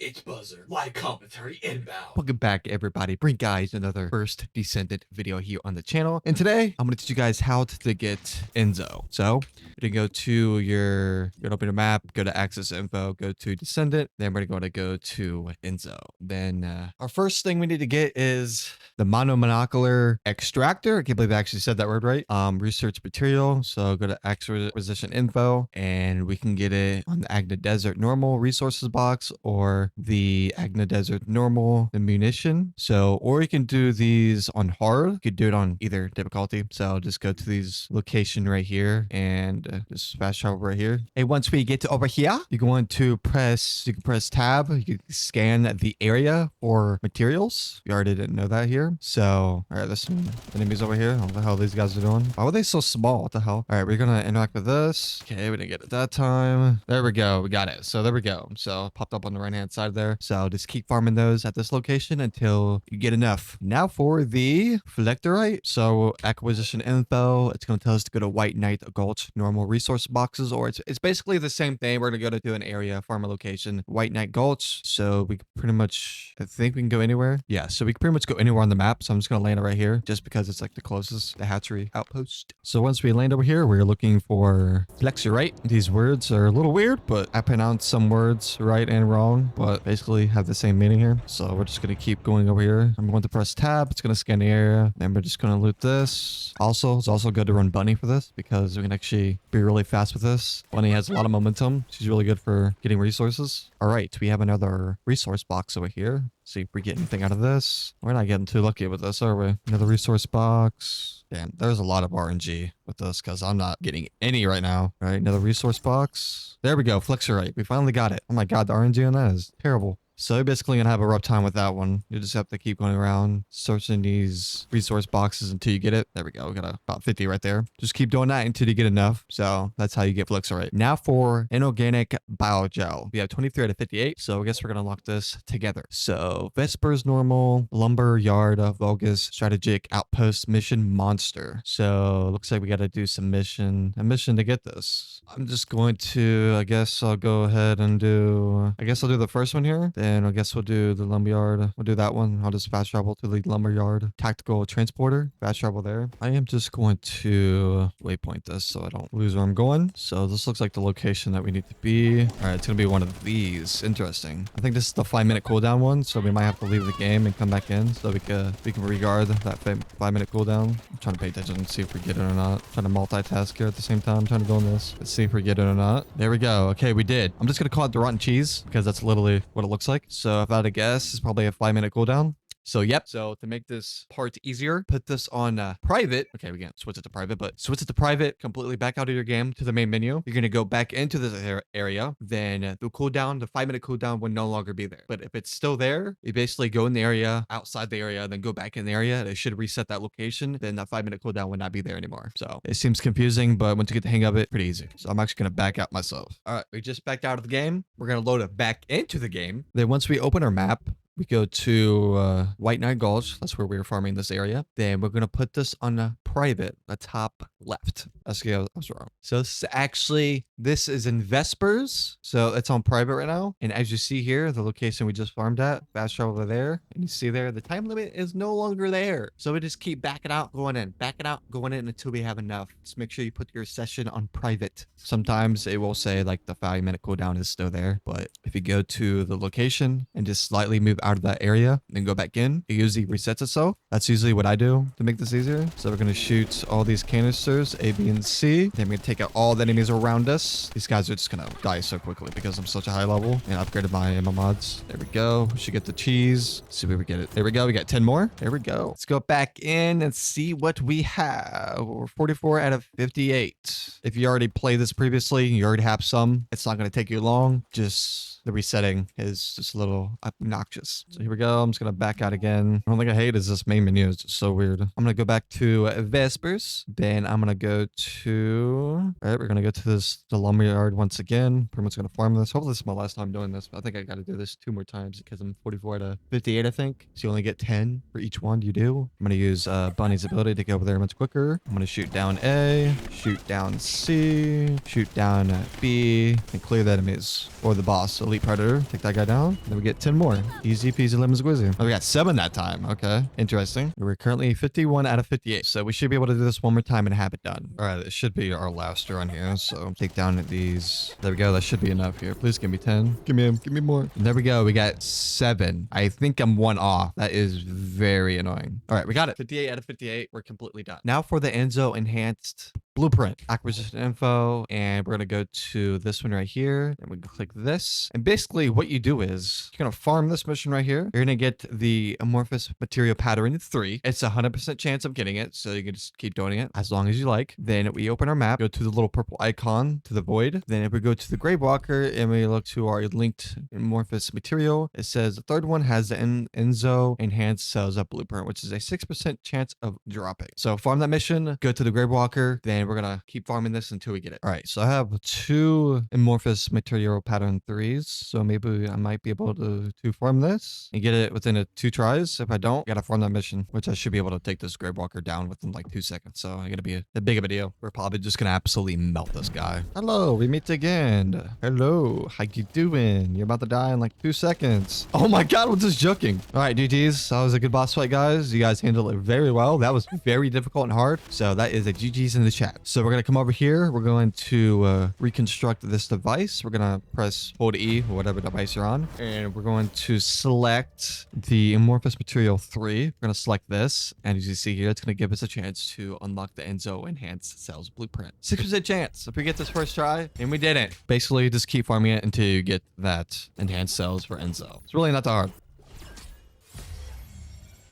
ItsBuzzer, live commentary inbound. Welcome back, everybody. Bring guys another first Descendant video here on the channel. And today I'm going to teach you guys how to get Enzo. So you're going to open your map, go to access info, go to Descendant. Then we're going to go to Enzo. Then our first thing we need to get is the Monomolecular Extractor. I can't believe I actually said that word right. Research material. So go to acquisition info and we can get it on the Agna Desert normal resources box or the Agna Desert normal ammunition. So, or you can do these on hard. You could do it on either difficulty. So just go to these location right here and just fast travel right here. And once we get to over here, you can press tab. You can scan the area for materials. You already didn't know that here. So, all right, there's some enemies over here. What the hell these guys are doing? Why were they so small? What the hell? All right, we're going to interact with this. Okay, we didn't get it that time. There we go. We got it. So there we go. So it popped up on the right hand side there. So just keep farming those at this location until you get enough. Now for the Flectorite. So acquisition info, it's going to tell us to go to White Knight Gulch normal resource boxes, or it's basically the same thing. We're going to go to an area, farm a location, White Knight Gulch. So we can pretty much, I think we can go anywhere. Yeah, so we can pretty much go anywhere on the map. So I'm just going to land it right here just because it's like the closest, the hatchery outpost. So once we land over here, we're looking for Flectorite. These words are a little weird, but I pronounce some words right and wrong, but basically have the same meaning here. So we're just going to keep going over here. I'm going to press tab. It's going to scan the area. Then we're just going to loot this. Also, it's also good to run Bunny for this because we can actually be really fast with this. Bunny has a lot of momentum. She's really good for getting resources. All right, we have another resource box over here. See if we get anything out of this. We're not getting too lucky with this, are we? Another resource box. Damn, there's a lot of RNG with this because I'm not getting any right now. All right, another resource box. There we go, Flectorite. We finally got it. Oh my god, the RNG on that is terrible. So you're basically going to have a rough time with that one. You just have to keep going around searching these resource boxes until you get it. There we go. We got about 50 right there. Just keep doing that until you get enough. So that's how you get Flectorite. Now for Inorganic Biogel. We have 23 out of 58. So I guess we're going to lock this together. So Vespers normal, lumber yard, Vulgus, strategic outpost mission monster. So looks like we got to do some a mission to get this. I'm just going to, I guess I'll go ahead and do, I'll do the first one here. Then I guess we'll do the lumberyard. We'll do that one. I'll just fast travel to the lumberyard. Tactical transporter. Fast travel there. I am just going to waypoint this so I don't lose where I'm going. So this looks like the location that we need to be. All right, it's going to be one of these. Interesting. I think this is the 5-minute cooldown one. So we might have to leave the game and come back in so we can regard that 5-minute cooldown. I'm trying to pay attention and see if we get it or not. I'm trying to multitask here at the same time. I'm trying to go on this. Let's see if we get it or not. There we go. Okay, we did. I'm just going to call it the rotten cheese because that's literally what it looks like. So if I had to guess, it's probably a 5-minute cooldown. So yep. So to make this part easier, put this on private. Okay, we can't switch it to private, but switch it to private, completely back out of your game to the main menu. You're going to go back into this area. Then the 5-minute cooldown will no longer be there. But if it's still there, you basically go in the area, outside the area, then go back in the area. It should reset that location. Then that 5-minute cooldown will not be there anymore. So it seems confusing, but once you get the hang of it, pretty easy. So I'm actually going to back out myself. All right, we just backed out of the game. We're going to load it back into the game. Then once we open our map, we go to White Knight Gulch. That's where we were farming this area. Then we're going to put this on private, the top left. I was wrong. So this is in Vespers. So it's on private right now. And as you see here, the location we just farmed at, fast travel over there. And you see there, the time limit is no longer there. So we just keep backing out, going in until we have enough. Just make sure you put your session on private. Sometimes it will say like the 5-minute cooldown is still there. But if you go to the location and just slightly move out of that area, then go back in, it usually resets itself. That's usually what I do to make this easier. So we're going to shoot all these canisters, A, B, and C. Then we're going to take out all the enemies around us. These guys are just going to die so quickly because I'm such a high level and upgraded my ammo mods. There we go. We should get the cheese. Let's see where we get it. There we go. We got 10 more. There we go. Let's go back in and see what we have. We're 44 out of 58. If you already played this previously, you already have some, it's not going to take you long. Just the resetting is just a little obnoxious. So here we go. I'm just going to back out again. The only thing I hate is this main menu. It's just so weird. I'm going to go back to Vespers. Then I'm going to go to... All right, we're going to go to the lumberyard once again. Pretty much going to farm this. Hopefully this is my last time doing this. But I think I got to do this 2 more times because I'm 44 out of 58, I think. So you only get 10 for each one you do. I'm going to use Bunny's ability to get over there much quicker. I'm going to shoot down A, shoot down C, shoot down B, and clear the enemies or the boss. So Elite Predator. Take that guy down. Then we get 10 more. Easy peasy lemon squeezy. Oh, we got 7 that time. Okay. Interesting. We're currently 51 out of 58. So we should be able to do this one more time and have it done. All right. It should be our last run here. So take down these. There we go. That should be enough here. Please give me 10. Give me more. And there we go. We got 7. I think I'm 1 off. That is very annoying. All right. We got it. 58 out of 58. We're completely done. Now for the Enzo enhanced blueprint acquisition info, and we're going to go to this one right here, and we can click this. And basically what you do is you're going to farm this mission right here. You're going to get the amorphous material pattern 3. It's a 100% chance of getting it, so you can just keep doing it as long as you like. Then we open our map, go to the little purple icon to the void. Then if we go to the gray walker and we look to our linked amorphous material, it says the third one has the Enzo enhanced cells up blueprint, which is a 6% chance of dropping. So farm that mission, go to the gray walker, then we're gonna keep farming this until we get it. All right, so I have 2 amorphous material pattern 3s, so maybe I might be able to farm this and get it within 2 tries. If I don't, I gotta farm that mission, which I should be able to take this gray walker down within like 2 seconds. So I gotta be a big of a deal. We're probably just gonna absolutely melt this guy. Hello, we meet again. Hello, how you doing? You're about to die in like 2 seconds. Oh my god, I'm just joking. All right, GG's. That was a good boss fight, guys. You guys handled it very well. That was very difficult and hard. So that is a GG's in the chat. So we're going to come over here. We're going to reconstruct this device. We're going to press hold E, or whatever device you're on. And we're going to select the amorphous material 3. We're going to select this. And as you see here, it's going to give us a chance to unlock the Enzo enhanced cells blueprint. 6% chance if we get this first try. And we didn't. Basically, just keep farming it until you get that enhanced cells for Enzo. It's really not that hard.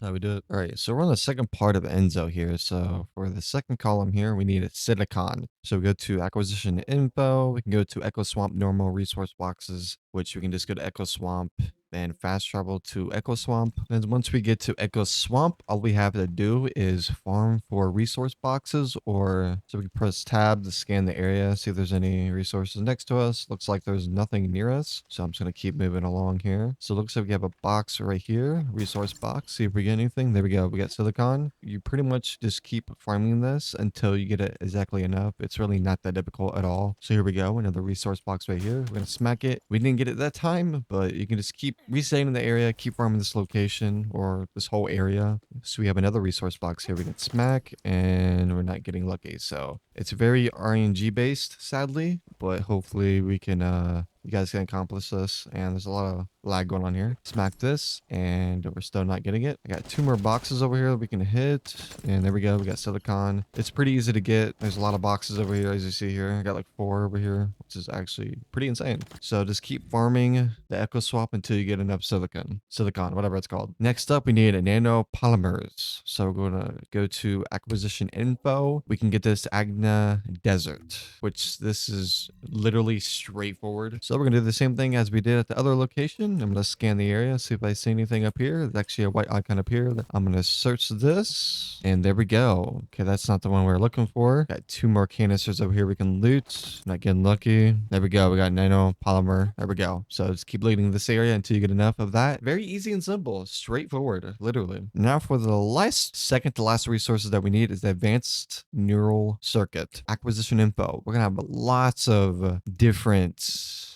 How we do it. All right, so we're on the second part of Enzo here. So for the second column here, we need a silicon. So we go to acquisition info. We can go to Echo Swamp normal resource boxes, which we can just go to Echo Swamp and fast travel to Echo Swamp. And once we get to Echo Swamp, all we have to do is farm for resource boxes, or so we can press tab to scan the area, see if there's any resources next to us. Looks like there's nothing near us. So I'm just going to keep moving along here. So it looks like we have a box right here, resource box. See if we get anything. There we go. We got silicon. You pretty much just keep farming this until you get it exactly enough. It's really not that difficult at all. So here we go. Another resource box right here. We're going to smack it. We didn't get it that time, but you can just keep resetting the area, keep farming this location or this whole area. So we have another resource box here we can smack, and we're not getting lucky. So it's very RNG based, sadly, but hopefully we can you guys can accomplish this. And there's a lot of lag going on here. Smack this, and we're still not getting it. I got 2 more boxes over here that we can hit, and there we go. We got silicon. It's pretty easy to get. There's a lot of boxes over here, as you see here. I got like 4 over here, which is actually pretty insane. So just keep farming the Echo Swap until you get enough silicon, whatever it's called. Next up, we need a Nano polymers. So we're gonna go to acquisition info. We can get this Agna Desert, which this is literally straightforward. So we're gonna do the same thing as we did at the other location. I'm gonna scan the area, see if I see anything up here. There's actually a white icon up here. I'm gonna search this, and there we go. Okay, that's not the one we're looking for. Got 2 more canisters over here we can loot. Not getting lucky. There we go. We got nano polymer. There we go. So just keep looting this area until you get enough of that. Very easy and simple, straightforward, literally. Now for the second to last resources that we need is the advanced neural circuit acquisition info. We're gonna have lots of different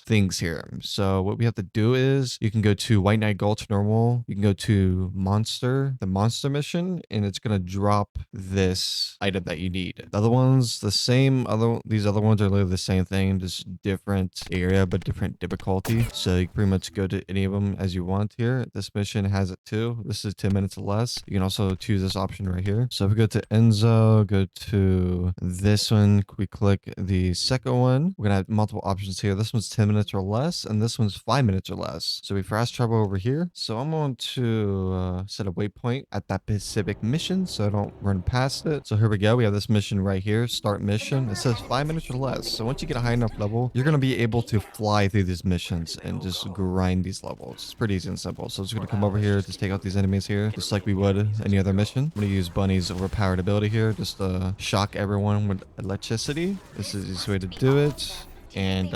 things here. So what we have to do is you can go to White Knight Gulch normal. You can go to the monster mission, and it's going to drop this item that you need. The other ones, the same. These other ones are literally the same thing, just different area, but different difficulty. So you can pretty much go to any of them as you want here. This mission has it too. This is 10 minutes or less. You can also choose this option right here. So if we go to Enzo, go to this one, we click the second one. We're going to have multiple options here. This one's 10 minutes or less, and this one's 5 minutes or less. So we fast travel over here. So I'm going to set a waypoint at that specific mission so I don't run past it. So here we go. We have this mission right here, start mission. It says 5 minutes or less. So once you get a high enough level, you're going to be able to fly through these missions and just grind these levels. It's pretty easy and simple. So I'm just going to come over here, just take out these enemies here, just like we would any other mission. I'm going to use Bunny's overpowered ability here, just to shock everyone with electricity. This is the easiest way to do it. And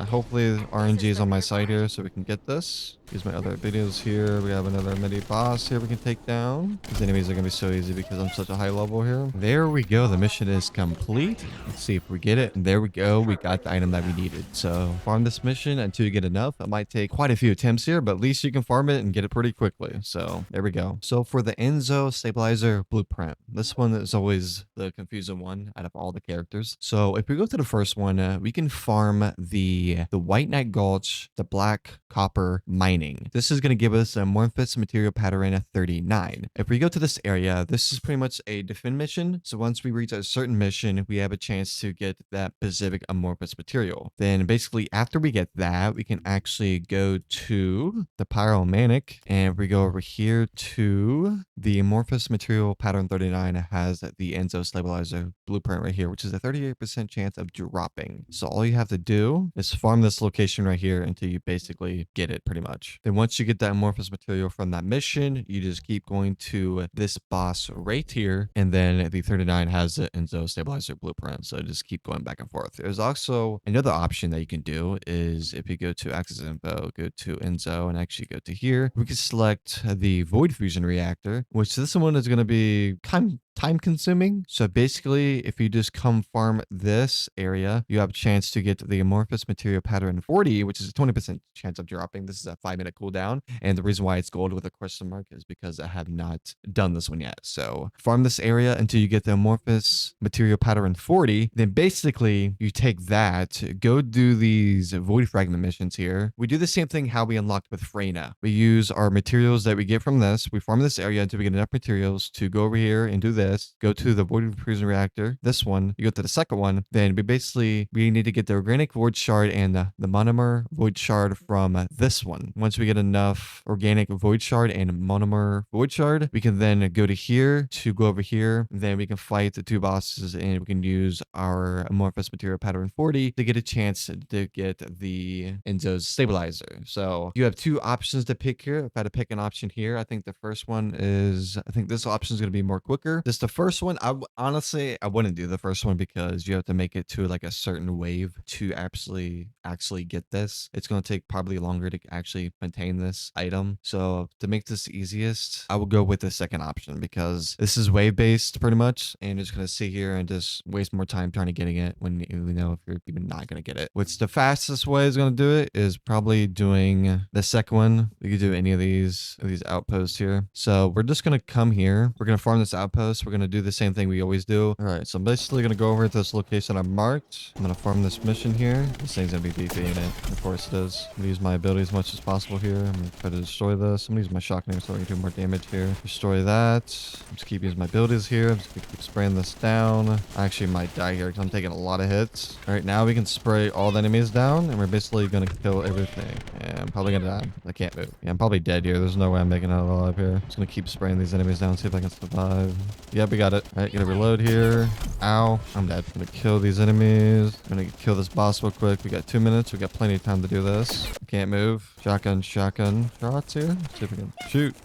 hopefully RNG is on my side here so we can get this. Use my other videos here. We have another mini boss here we can take down. These enemies are gonna be so easy because I'm such a high level here. There we go. The mission is complete. Let's see if we get it. And there we go. We got the item that we needed. So farm this mission until you get enough. It might take quite a few attempts here, but at least you can farm it and get it pretty quickly. So there we go. So for the Enzo stabilizer blueprint, this one is always the confusing one out of all the characters. So if we go to the first one, we can farm the White Knight Gulch, the Black Copper Mining. This is going to give us a amorphous material pattern at 39. If we go to this area, this is pretty much a defend mission. So once we reach a certain mission, we have a chance to get that specific amorphous material. Then basically after we get that, we can actually go to the Pyromanic, and if we go over here to the amorphous material pattern 39 has the Enzo stabilizer blueprint right here, which is a 38% chance of dropping. So all you have to do is farm this location right here until you basically get it pretty much. Then once you get that amorphous material from that mission, you just keep going to this boss right here, and then the 39 has the Enzo stabilizer blueprint. So just keep going back and forth. There's also another option that you can do is if you go to Access Info, go to Enzo, and actually go to here, we can select the Void Fusion Reactor, which this one is going to be kind of time consuming. So basically, if you just come farm this area, you have a chance to get the amorphous material pattern 40, which is a 20% chance of dropping. This is a 5-minute cooldown. And the reason why it's gold with a question mark is because I have not done this one yet. So farm this area until you get the amorphous material pattern 40. Then basically you take that, go do these void fragment missions here. We do the same thing how we unlocked with Freyna. We use our materials that we get from this. We farm this area until we get enough materials to go over here and do this. Go to the void fusion reactor. This one, you go to the second one. Then we need to get the organic void shard and the monomer void shard from this one. Once we get enough organic void shard and monomer void shard, we can then go to here to go over here. Then we can fight the two bosses, and we can use our amorphous material pattern 40 to get a chance to get the Enzo's stabilizer. So you have two options to pick here. If I had to pick an option here, I think the first one is, I think this option is going to be more quicker. This the first one. Honestly, I wouldn't do the first one because you have to make it to like a certain wave to actually get this. It's going to take probably longer to actually maintain this item. So to make this easiest, I would go with the second option because this is wave based pretty much, and you're just going to sit here and just waste more time trying to getting it when you know if you're even not going to get it. What's the fastest way is going to do it is probably doing the second one. You could do any of these outposts here. So we're just going to come here. We're going to farm this outpost. We're going to do the same thing we always do. All right, so I'm basically going to go over to this location I marked. I'm going to farm this mission here. This thing's going to be beefy in it. Of course it is. I'm going to use my ability as much as possible here. I'm going to try to destroy this. I'm going to use my shotgun so I can do more damage here. Destroy that. I'm just keep using my abilities here. I'm just going to keep spraying this down. I actually might die here because I'm taking a lot of hits. All right, now we can spray all the enemies down, and we're basically going to kill everything. And I'm probably going to die. I can't move. Yeah, I'm probably dead here. There's no way I'm making it alive here. Just going to keep spraying these enemies down, see if I can survive. Yep, we got it. All right, gonna reload here. Ow, I'm dead. Gonna kill these enemies. Gonna kill this boss real quick. We got 2 minutes. We got plenty of time to do this. Can't move. Shotgun shots here. Let's see if we can shoot.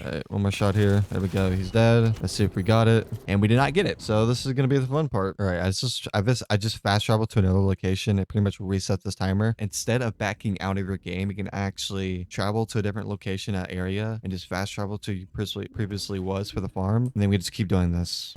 All right, one more shot here. There we go. He's dead. Let's see if we got it. And we did not get it. So this is gonna be the fun part. All right, I just fast traveled to another location. It pretty much resets this timer. Instead of backing out of your game, you can actually travel to a different location, area, and just fast travel to you previously was for the farm. And then we just keep doing this.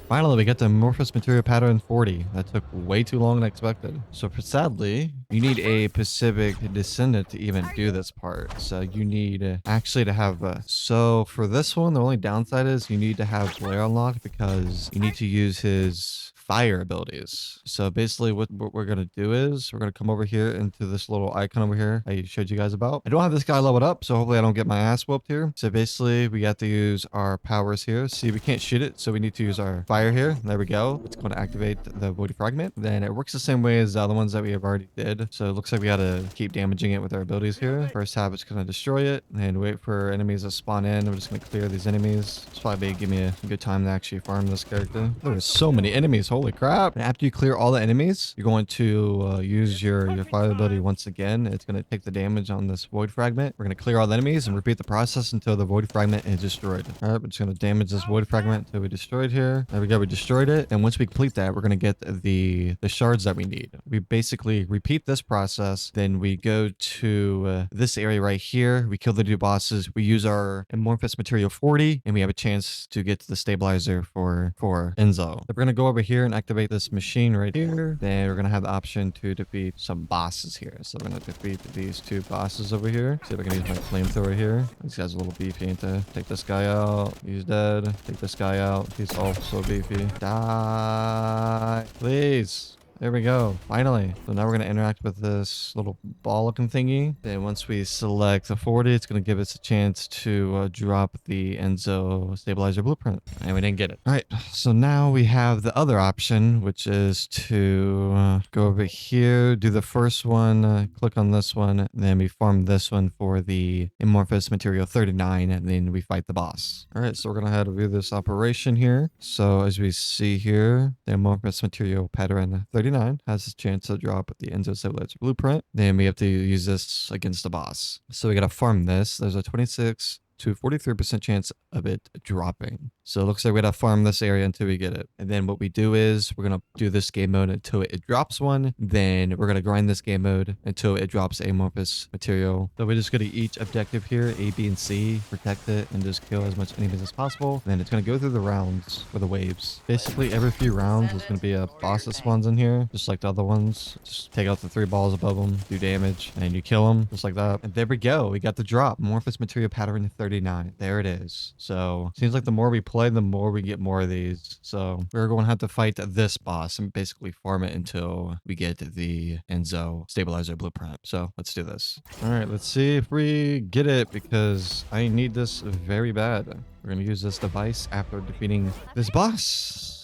Finally, we got the amorphous material pattern 40. That took way too long than expected. So sadly, you need a Pacific Descendant to even do this part. So you need actually to have, so for this one, the only downside is you need to have Blair unlocked because you need to use his fire abilities. So basically what we're going to do is we're going to come over here into this little icon over here I showed you guys about. I don't have this guy leveled up, so hopefully I don't get my ass whooped here. So basically we got to use our powers here. See, we can't shoot it, so we need to use our fire here. There we go. It's going to activate the void fragment. Then it works the same way as the other ones that we have already did. So it looks like we got to keep damaging it with our abilities here. First half, it's going to destroy it and wait for enemies to spawn in. We're just going to clear these enemies. It's probably give me a good time to actually farm this character. There are so many enemies. Holy crap. And after you clear all the enemies, you're going to use your fire ability once again. It's going to take the damage on this void fragment. We're going to clear all the enemies and repeat the process until the void fragment is destroyed. All right, we're just going to damage this void fragment until we destroyed here. There we go. We destroyed it. And once we complete that, we're going to get the shards that we need. We basically repeat this process. Then we go to this area right here. We kill the two bosses. We use our amorphous material 40 and we have a chance to get to the stabilizer for Enzo. So we're going to go over here and activate this machine right here. Then we're going to have the option to defeat some bosses here. So we're going to defeat these two bosses over here. See if I can use my flamethrower here. This guy's a little beefy, ain't they? Take this guy out. He's dead. Take this guy out. He's also beefy. Die. Please. There we go. Finally. So now we're going to interact with this little ball looking thingy. Then once we select the 40, it's going to give us a chance to drop the Enzo stabilizer blueprint. And we didn't get it. All right. So now we have the other option, which is to go over here, do the first one, click on this one. Then we farm this one for the amorphous material 39. And then we fight the boss. All right. So we're going to have to view this operation here. So as we see here, the amorphous material pattern 39 has a chance to drop the Enzo stabilizer blueprint. Then we have to use this against the boss. So we got to farm this. There's a 26 to 43% chance of it dropping. So it looks like we gotta farm this area until we get it. And then what we do is we're gonna do this game mode until it drops one. Then we're gonna grind this game mode until it drops amorphous material. So we're just gonna each objective here, A, B, and C, protect it, and just kill as much enemies as possible. And then it's gonna go through the rounds or the waves. Basically every few rounds there's gonna be a boss that spawns in here, just like the other ones. Just take out the 3 balls above them, do damage, and you kill them, just like that. And there we go. We got the drop. Amorphous material pattern 39. There it is. So seems like the more we play, the more we get more of these. So we're going to have to fight this boss and basically farm it until we get the Enzo stabilizer blueprint. So let's do this. All right, let's see if we get it because I need this very bad. We're going to use this device after defeating this boss.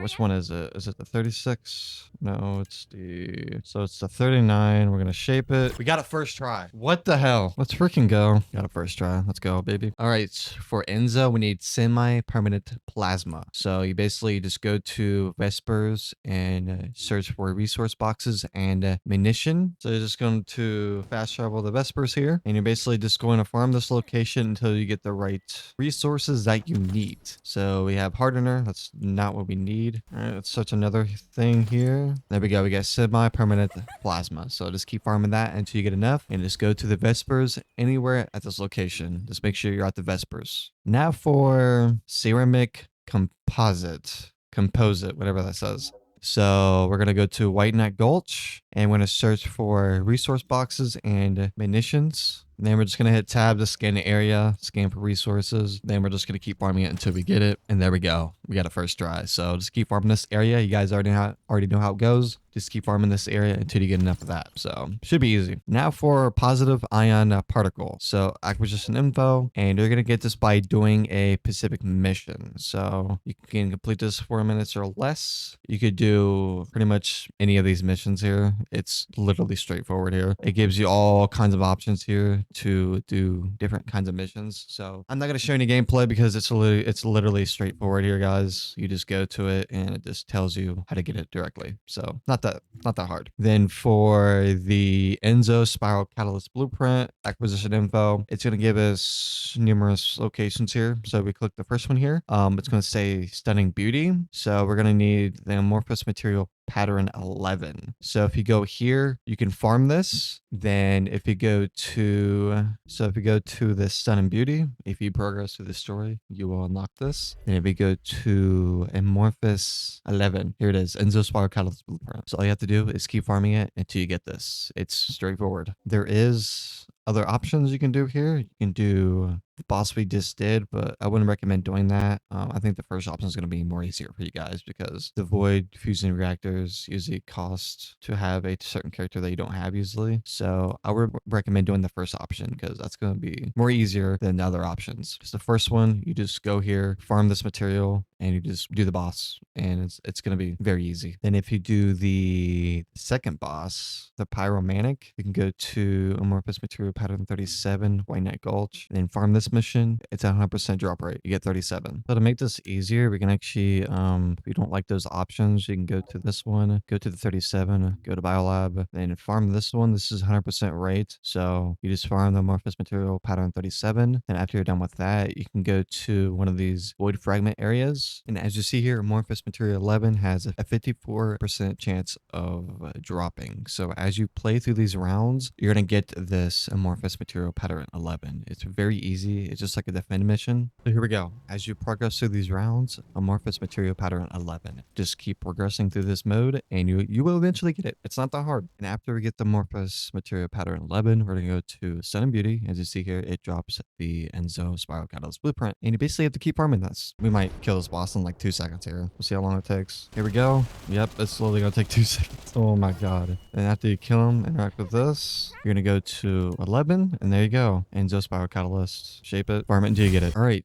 Which one is it? Is it the 36? No, it's the... So it's the 39. We're going to shape it. We got it first try. What the hell? Let's freaking go. Got it first try. Let's go, baby. All right. For Enzo, we need semi-permanent plasma. So you basically just go to Vespers and search for resource boxes and munition. So you're just going to fast travel the Vespers here. And you're basically just going to farm this location until you get the right resources that you need. So we have hardener. That's not what we need. All right, let's search another thing here. There we go. We got semi-permanent plasma. So just keep farming that until you get enough and just go to the Vespers anywhere at this location. Just make sure you're at the Vespers. Now for ceramic composite, whatever that says. So we're going to go to White Neck Gulch and we're going to search for resource boxes and munitions. And then we're just going to hit tab to scan the area, scan for resources. Then we're just going to keep farming it until we get it. And there we go. We got it first try. So just keep farming this area. You guys already know how it goes. Just keep farming this area until you get enough of that. So should be easy. Now for positive ion particle. So acquisition info. And you're going to get this by doing a specific mission. So you can complete this 4 minutes or less. You could do pretty much any of these missions here. It's literally straightforward here. It gives you all kinds of options here to do different kinds of missions. So I'm not going to show any gameplay because it's literally straightforward here, guys. You just go to it and it just tells you how to get it directly. So not that hard. Then for the Enzo spiral catalyst blueprint acquisition info, it's going to give us numerous locations here. So we click the first one here. It's going to say stunning beauty. So we're going to need the amorphous material pattern 11. So if you go here, you can farm this. Then if you go to the stunning beauty, if you progress through the story, you will unlock this. And if you go to amorphous 11, here it is, Enzo spiral catalyst blueprint. So all you have to do is keep farming it until you get this. It's straightforward. There is other options you can do here. You can do the boss we just did, but I wouldn't recommend doing that. I think the first option is going to be more easier for you guys because the void fusion reactors usually cost to have a certain character that you don't have usually. So I would recommend doing the first option because that's going to be more easier than the other options. Because the first one, you just go here, farm this material, and you just do the boss, and it's going to be very easy. Then if you do the second boss, the pyromanic, you can go to amorphous material pattern 37, White Neck Gulch, and then farm this this mission, it's a 100% drop rate. You get 37. So to make this easier, we can actually, if you don't like those options, you can go to this one, go to the 37, go to Biolab, then farm this one. This is 100% rate. So you just farm the amorphous material pattern 37. Then after you're done with that, you can go to one of these void fragment areas. And as you see here, amorphous material 11 has a 54% chance of dropping. So as you play through these rounds, you're going to get this amorphous material pattern 11. It's very easy. It's just like a defend mission. So here we go. As you progress through these rounds, amorphous material pattern 11. Just keep progressing through this mode and you will eventually get it. It's not that hard. And after we get the amorphous material pattern 11, we're going to go to Sun and Beauty. As you see here, it drops the Enzo Spiral Catalyst Blueprint. And you basically have to keep farming this. We might kill this boss in like 2 seconds here. We'll see how long it takes. Here we go. Yep, it's slowly going to take 2 seconds. Oh my god. And after you kill him, interact with this, you're going to go to 11. And there you go. Enzo Spiral Catalyst. Shape it. Farm it until you get it. All right.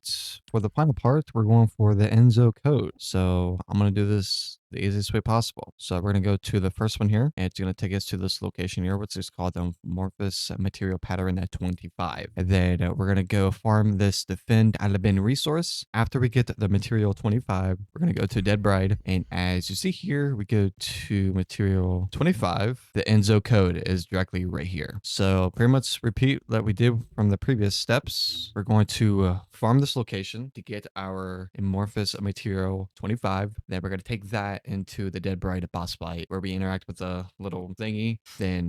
For the final part, we're going for the Enzo Code. So I'm going to do this the easiest way possible. So we're going to go to the first one here, and it's going to take us to this location here, which is called the amorphous material pattern at 25. And then we're going to go farm this defend out of bin resource. After we get the material 25, we're going to go to Dead Bride. And as you see here, we go to material 25. The Enzo Code is directly right here. So pretty much repeat that we did from the previous steps. We're going to farm this location to get our amorphous material 25. Then we're going to take that into the Dead Bride boss fight where we interact with the little thingy. Then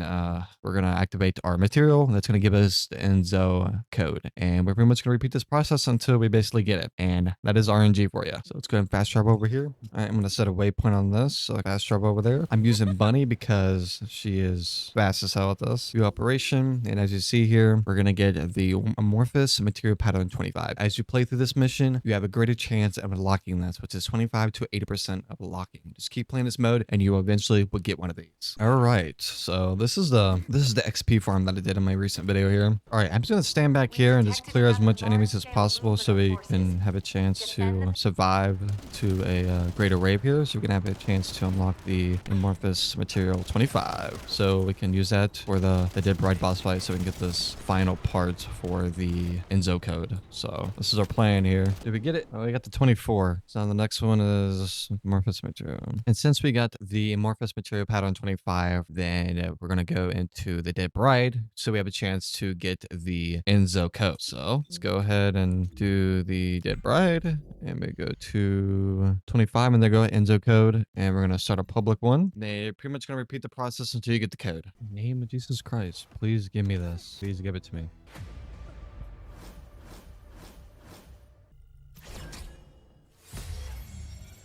we're going to activate our material. That's going to give us the Enzo Code. And we're pretty much going to repeat this process until we basically get it. And that is RNG for you. So let's go ahead and fast travel over here. All right, I'm going to set a waypoint on this. So fast travel over there. I'm using Bunny because she is fast as hell at this. View operation. And as you see here, we're going to get the amorphous material pattern 25. As you play through this mission, you have a greater chance of unlocking this, which is 25 to 80% of locking. Just keep playing this mode and you eventually will get one of these. All right, so this is the XP farm that I did in my recent video here. All right, I'm just gonna stand back here and just clear as much enemies as possible so we can have a chance to survive to a greater rave here, so we can have a chance to unlock the amorphous material 25. So we can use that for the Dead Bride boss fight, so we can get this final part for the Enzo Code. So this is our plan here. Did we get it? Oh, we got the 24. So the next one is amorphous material. And since we got the amorphous material pattern 25, then we're going to go into the Dead Bride, so we have a chance to get the Enzo Code. So let's go ahead and do the Dead Bride, and we go to 25, and there go Enzo Code, and we're going to start a public one. They're pretty much going to repeat the process until you get the code. In the name of Jesus Christ, please give me this. Please give it to me.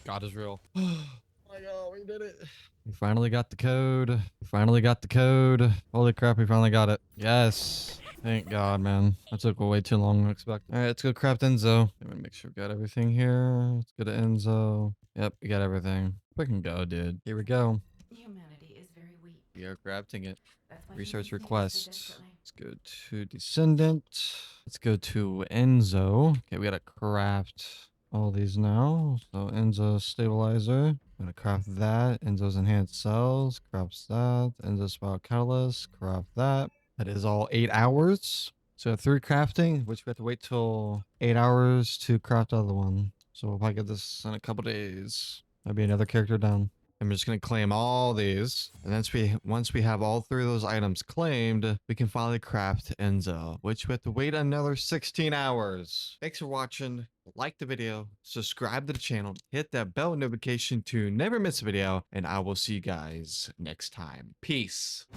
God is real. Oh my god, we did it. We finally got the code. We finally got the code. Holy crap, we finally got it. Yes. Thank God, man. That took way too long to expect. All right, let's go craft Enzo. Let me make sure we got everything here. Let's go to Enzo. Yep, we got everything. We can go, dude. Here we go. Humanity is very weak. We are crafting it. That's why Research humans need us so request. desperately. Let's go to Descendant. Let's go to Enzo. Okay, we gotta craft all these now. So Enzo stabilizer. I'm gonna craft that. Enzo's enhanced cells. Crafts that. Enzo spiral catalyst. Craft that. That is all 8 hours. So 3 crafting, which we have to wait till 8 hours to craft the other one. So we'll probably get this in a couple days. That'll be another character done. I'm just going to claim all these. And then once we have all 3 of those items claimed, we can finally craft Enzo, which we have to wait another 16 hours. Thanks for watching. Like the video, subscribe to the channel, hit that bell notification to never miss a video, and I will see you guys next time. Peace.